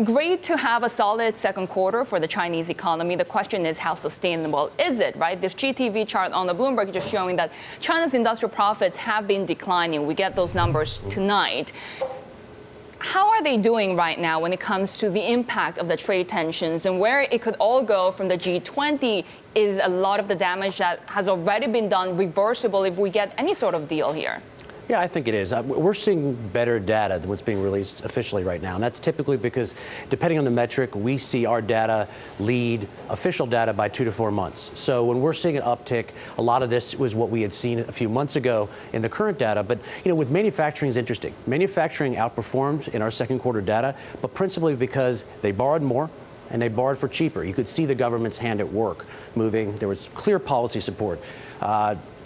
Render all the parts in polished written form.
Great to have a solid second quarter for the Chinese economy. The question is, how sustainable is it, right? This GTV chart on the Bloomberg just showing that China's industrial profits have been declining. We get those numbers tonight. How are they doing right now when it comes to the impact of the trade tensions and where it could all go from the G20? Is a lot of the damage that has already been done reversible if we get any sort of deal here? Yeah, I think it is. We're seeing better data than what's being released officially right now. And that's typically because, depending on the metric, we see our data lead official data by 2 to 4 months. So when we're seeing an uptick, a lot of this was what we had seen a few months ago in the current data. But, with manufacturing is interesting. Manufacturing outperformed in our second quarter data, but principally because they borrowed more and they borrowed for cheaper. You could see the government's hand at work moving. There was clear policy support.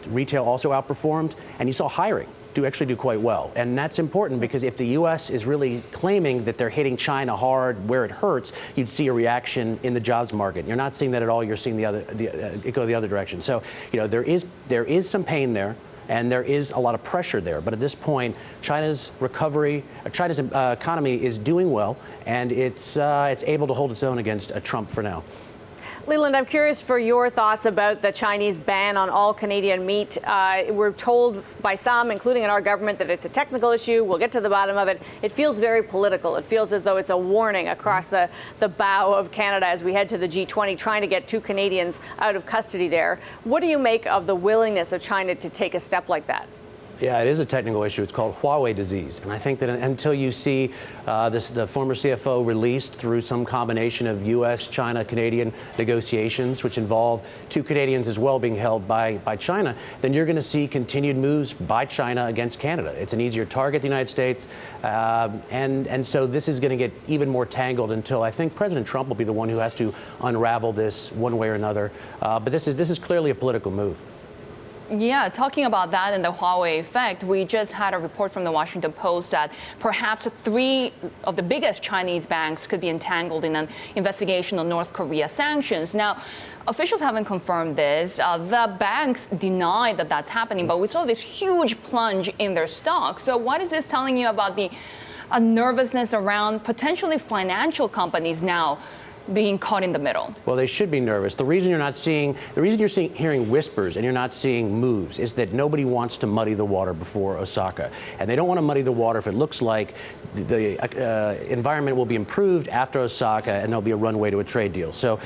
Retail also outperformed, and you saw hiring actually do quite well. And that's important because if the U.S. is really claiming that they're hitting China hard where it hurts, you'd see a reaction in the jobs market. You're not seeing that at all. You're seeing it go the other direction. So, there is some pain there, and there is a lot of pressure there. But at this point, China's economy is doing well, and it's able to hold its own against Trump for now. Leland, I'm curious for your thoughts about the Chinese ban on all Canadian meat. We're told by some, including in our government, that it's a technical issue. We'll get to the bottom of it. It feels very political. It feels as though it's a warning across the bow of Canada as we head to the G20, trying to get 2 Canadians out of custody there. What do you make of the willingness of China to take a step like that? Yeah, it is a technical issue. It's called Huawei disease. And I think that until you see the former CFO released through some combination of U.S., China, Canadian negotiations, which involve 2 Canadians as well being held by China, then you're going to see continued moves by China against Canada. It's an easier target, the United States. And so this is going to get even more tangled until I think President Trump will be the one who has to unravel this one way or another. But this is clearly a political move. Yeah, talking about that and the Huawei effect, we just had a report from the Washington Post that perhaps 3 of the biggest Chinese banks could be entangled in an investigation on North Korea sanctions. Now, officials haven't confirmed this. The banks deny that that's happening, but we saw this huge plunge in their stocks. So what is this telling you about the nervousness around potentially financial companies now being caught in the middle? Well, they should be nervous. The reason you're hearing whispers and you're not seeing moves is that nobody wants to muddy the water before Osaka. And they don't want to muddy the water if it looks like the environment will be improved after Osaka and there'll be a runway to a trade deal. So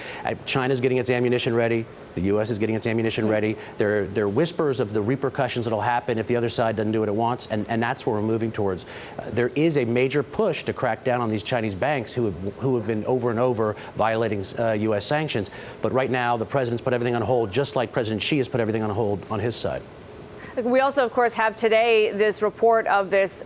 China's getting its ammunition ready. The U.S. is getting its ammunition ready. There are whispers of the repercussions that'll happen if the other side doesn't do what it wants, and that's where we're moving towards. There is a major push to crack down on these Chinese banks who have been over and over violating U.S. sanctions. But right now, the president's put everything on hold, just like President Xi has put everything on hold on his side. We also, of course, have today this report of this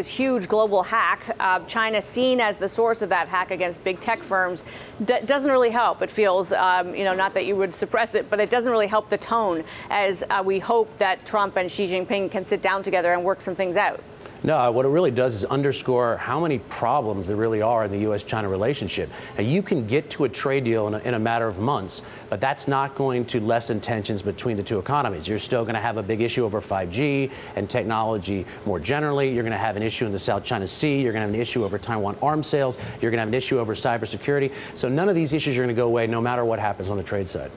huge global hack. China seen as the source of that hack against big tech firms doesn't really help. It feels, not that you would suppress it, but it doesn't really help the tone as we hope that Trump and Xi Jinping can sit down together and work some things out. No, what it really does is underscore how many problems there really are in the U.S.-China relationship. Now, you can get to a trade deal in a matter of months, but that's not going to lessen tensions between the 2 economies. You're still going to have a big issue over 5G and technology more generally. You're going to have an issue in the South China Sea. You're going to have an issue over Taiwan arms sales. You're going to have an issue over cybersecurity. So none of these issues are going to go away no matter what happens on the trade side.